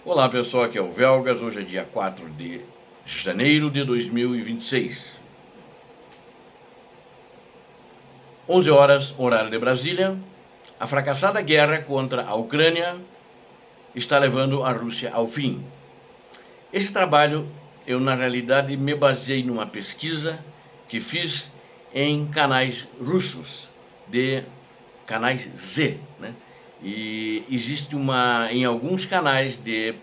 Olá pessoal, aqui é o Velgas, hoje é dia 4 de janeiro de 2026. 11 horas, horário de Brasília. A fracassada guerra contra a Ucrânia está levando a Rússia ao fim. Esse trabalho, eu na realidade me baseei numa pesquisa que fiz em canais russos, de canais Z, né? E existe em alguns canais de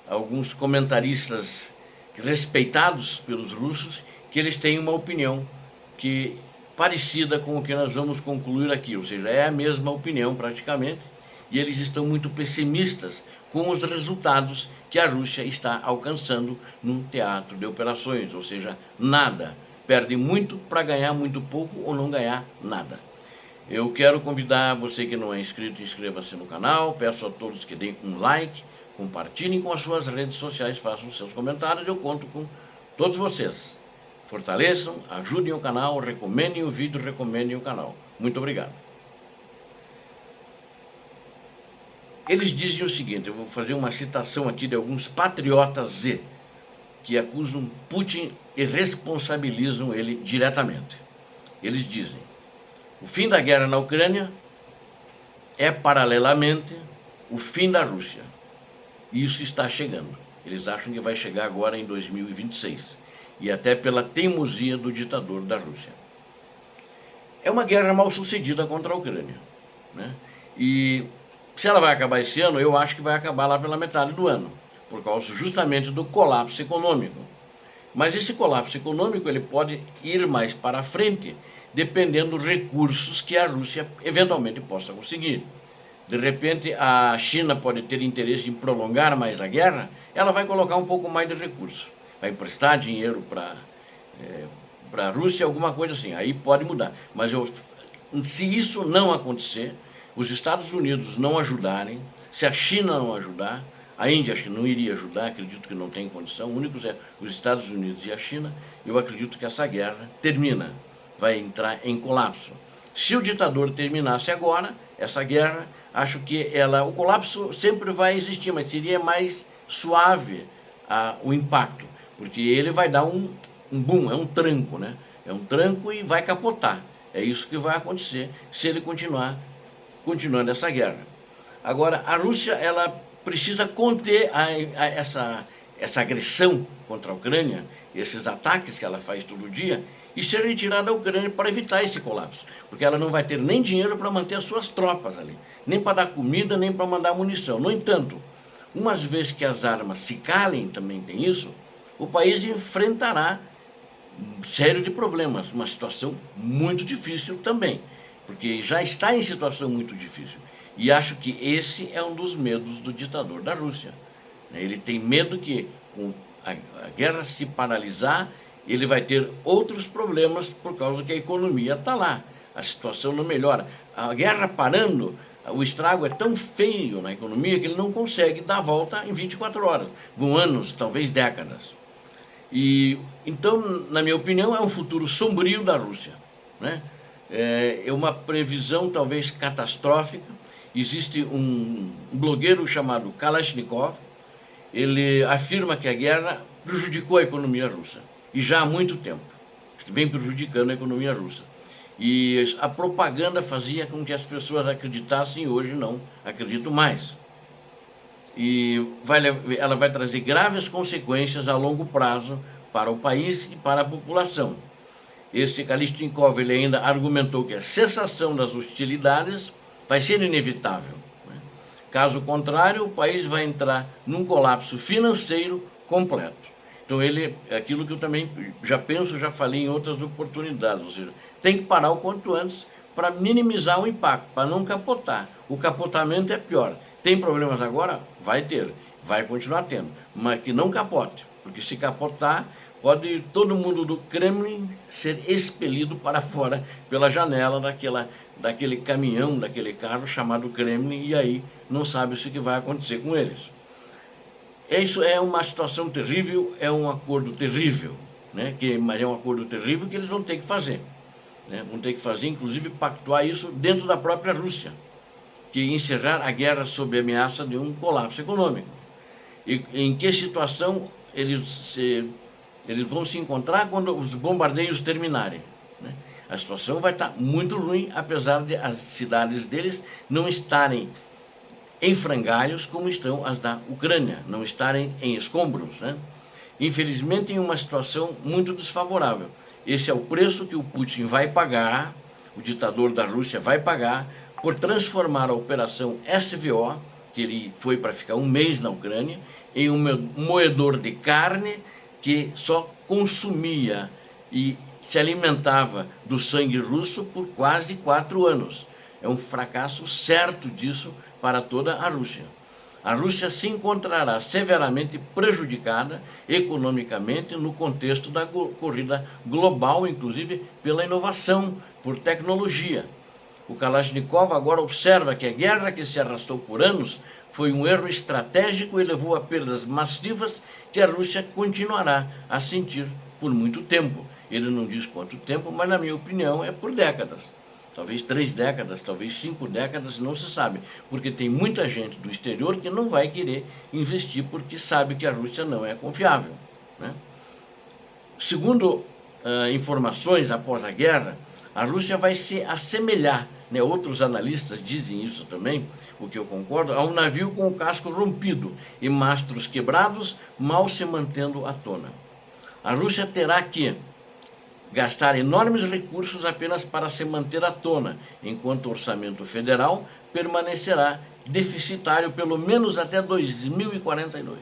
alguns comentaristas respeitados pelos russos, que eles têm uma opinião que parecida com o que nós vamos concluir aqui, ou seja, é a mesma opinião praticamente, e eles estão muito pessimistas com os resultados que a Rússia está alcançando no teatro de operações, ou seja, nada. Perde muito para ganhar muito pouco ou não ganhar nada. Eu quero convidar você que não é inscrito, inscreva-se no canal, peço a todos que deem um like, compartilhem com as suas redes sociais, façam seus comentários, eu conto com todos vocês. Fortaleçam, ajudem o canal, recomendem o vídeo, recomendem o canal. Muito obrigado. Eles dizem o seguinte, eu vou fazer uma citação aqui de alguns patriotas Z, que acusam Putin e responsabilizam ele diretamente. Eles dizem: o fim da guerra na Ucrânia é, paralelamente, o fim da Rússia. E isso está chegando. Eles acham que vai chegar agora em 2026. E até pela teimosia do ditador da Rússia. É uma guerra mal sucedida contra a Ucrânia, né? E se ela vai acabar esse ano, eu acho que vai acabar lá pela metade do ano, por causa justamente do colapso econômico. Mas esse colapso econômico ele pode ir mais para frente, dependendo dos recursos que a Rússia eventualmente possa conseguir. De repente, a China pode ter interesse em prolongar mais a guerra, ela vai colocar um pouco mais de recursos. Vai emprestar dinheiro para a Rússia, alguma coisa assim, aí pode mudar. Mas se isso não acontecer, os Estados Unidos não ajudarem, se a China não ajudar, a Índia acho que não iria ajudar, acredito que não tem condição, únicos é os Estados Unidos e a China, eu acredito que essa guerra termina, vai entrar em colapso. Se o ditador terminasse agora, essa guerra, acho que o colapso sempre vai existir, mas seria mais suave o impacto, porque ele vai dar um boom, é um tranco, né? É um tranco e vai capotar. É isso que vai acontecer se ele continuando essa guerra. Agora, a Rússia, ela precisa conter essa agressão contra a Ucrânia, esses ataques que ela faz todo dia, e ser retirada da Ucrânia para evitar esse colapso, porque ela não vai ter nem dinheiro para manter as suas tropas ali, nem para dar comida, nem para mandar munição. No entanto, umas vezes que as armas se calem, também tem isso, o país enfrentará sério de problemas, uma situação muito difícil também, porque já está em situação muito difícil. E acho que esse é um dos medos do ditador da Rússia. Ele tem medo que, com a guerra se paralisar, ele vai ter outros problemas por causa que a economia está lá. A situação não melhora. A guerra parando, o estrago é tão feio na economia que ele não consegue dar a volta em 24 horas. Vão anos, talvez décadas. E então, na minha opinião, é um futuro sombrio da Rússia, né? É uma previsão talvez catastrófica. Existe um blogueiro chamado Kalashnikov, ele afirma que a guerra prejudicou a economia russa, e já há muito tempo, vem prejudicando a economia russa. E a propaganda fazia com que as pessoas acreditassem, e hoje não acreditam mais. E ela vai trazer graves consequências a longo prazo para o país e para a população. Esse Kalashnikov ele ainda argumentou que a cessação das hostilidades vai ser inevitável, né? Caso contrário, o país vai entrar num colapso financeiro completo. Então aquilo que eu também já penso, já falei em outras oportunidades, ou seja, tem que parar o quanto antes para minimizar o impacto, para não capotar. O capotamento é pior. Tem problemas agora? Vai ter, vai continuar tendo, mas que não capote, porque se capotar, pode todo mundo do Kremlin ser expelido para fora pela janela daquele caminhão, daquele carro chamado Kremlin, e aí não sabe-se o que vai acontecer com eles. Isso é uma situação terrível, é um acordo terrível, né? Mas é um acordo terrível que eles vão ter que fazer, né? Vão ter que fazer, inclusive, pactuar isso dentro da própria Rússia, que encerrar a guerra sob ameaça de um colapso econômico. E em que situação eles vão se encontrar quando os bombardeios terminarem, né? A situação vai estar muito ruim, apesar de as cidades deles não estarem em frangalhos como estão as da Ucrânia, não estarem em escombros, né? Infelizmente, em uma situação muito desfavorável. Esse é o preço que o Putin vai pagar, o ditador da Rússia vai pagar, por transformar a operação SVO, que ele foi para ficar um mês na Ucrânia, em um moedor de carne que só consumia e se alimentava do sangue russo por quase 4 anos. É um fracasso certo disso para toda a Rússia. A Rússia se encontrará severamente prejudicada economicamente no contexto da corrida global, inclusive pela inovação, por tecnologia. O Kalashnikov agora observa que a guerra que se arrastou por anos foi um erro estratégico e levou a perdas massivas que a Rússia continuará a sentir por muito tempo. Ele não diz quanto tempo, mas na minha opinião é por décadas. Talvez 3 décadas, talvez 5 décadas, não se sabe. Porque tem muita gente do exterior que não vai querer investir porque sabe que a Rússia não é confiável, né? Segundo informações após a guerra, a Rússia vai se assemelhar, né, outros analistas dizem isso também, o que eu concordo, a um navio com o casco rompido e mastros quebrados, mal se mantendo à tona. A Rússia terá que gastar enormes recursos apenas para se manter à tona, enquanto o orçamento federal permanecerá deficitário pelo menos até 2042.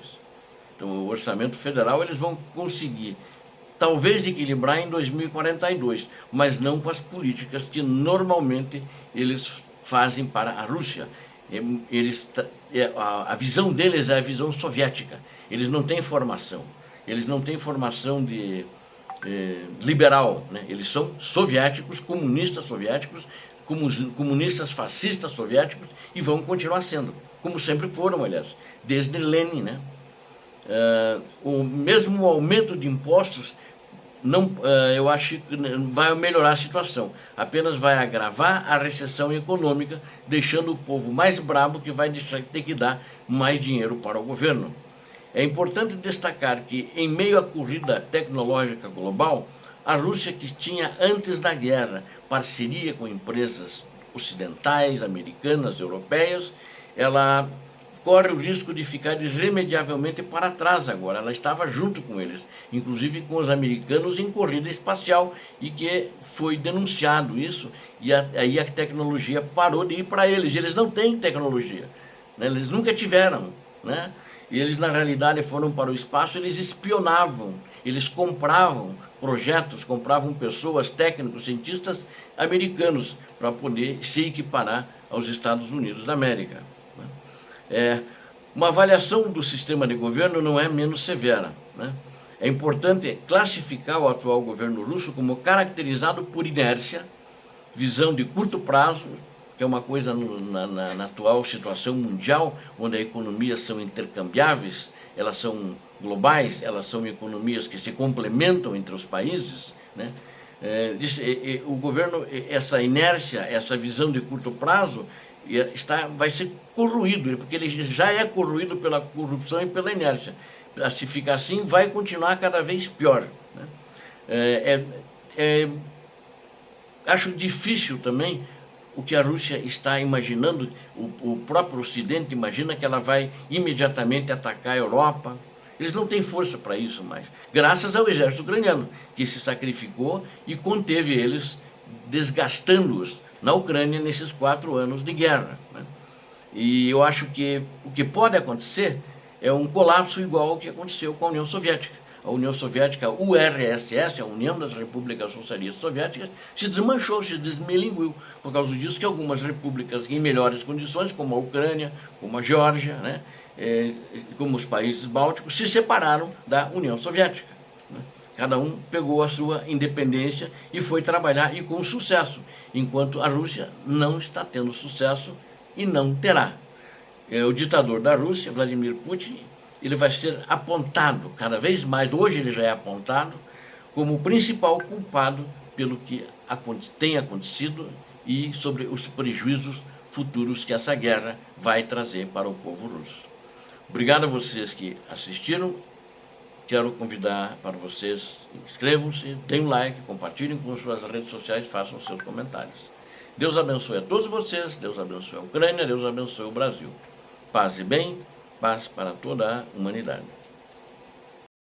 Então, o orçamento federal eles vão conseguir talvez equilibrar em 2042, mas não com as políticas que normalmente eles fazem para a Rússia. A visão deles é a visão soviética. Eles não têm formação. Eles não têm formação de liberal, né? Eles são soviéticos, comunistas fascistas soviéticos e vão continuar sendo, como sempre foram, aliás, desde Lenin, né? O mesmo aumento de impostos não, eu acho que vai melhorar a situação, apenas vai agravar a recessão econômica, deixando o povo mais brabo que vai ter que dar mais dinheiro para o governo. É importante destacar que, em meio à corrida tecnológica global, a Rússia, que tinha antes da guerra parceria com empresas ocidentais, americanas, europeias, ela corre o risco de ficar irremediavelmente para trás agora. Ela estava junto com eles, inclusive com os americanos em corrida espacial, e que foi denunciado isso, e aí a tecnologia parou de ir para eles. Eles não têm tecnologia, né? Eles nunca tiveram, né? E eles, na realidade, foram para o espaço, eles espionavam, eles compravam projetos, compravam pessoas, técnicos, cientistas americanos para poder se equiparar aos Estados Unidos da América. Uma avaliação do sistema de governo não é menos severa, né? É importante classificar o atual governo russo como caracterizado por inércia, visão de curto prazo, que é uma coisa na atual situação mundial, onde as economias são intercambiáveis, elas são globais, elas são economias que se complementam entre os países, né? O governo, essa inércia, essa visão de curto prazo, vai ser corroído, porque ele já é corroído pela corrupção e pela inércia. Se ficar assim, vai continuar cada vez pior, né? Acho difícil também o que a Rússia está imaginando, o próprio Ocidente imagina que ela vai imediatamente atacar a Europa. Eles não têm força para isso mais, graças ao exército ucraniano, que se sacrificou e conteve eles, desgastando-os na Ucrânia nesses 4 anos de guerra, né? E eu acho que o que pode acontecer é um colapso igual ao que aconteceu com a União Soviética. A União Soviética, a URSS, a União das Repúblicas Socialistas Soviéticas, se desmanchou, se desmilinguiu. Por causa disso que algumas repúblicas em melhores condições, como a Ucrânia, como a Geórgia, né, como os países bálticos, se separaram da União Soviética, né? Cada um pegou a sua independência e foi trabalhar, e com sucesso, enquanto a Rússia não está tendo sucesso e não terá. O ditador da Rússia, Vladimir Putin, ele vai ser apontado cada vez mais, hoje ele já é apontado, como o principal culpado pelo que tem acontecido e sobre os prejuízos futuros que essa guerra vai trazer para o povo russo. Obrigado a vocês que assistiram. Quero convidar para vocês, inscrevam-se, deem um like, compartilhem com suas redes sociais, façam seus comentários. Deus abençoe a todos vocês, Deus abençoe a Ucrânia, Deus abençoe o Brasil. Paz e bem, paz para toda a humanidade.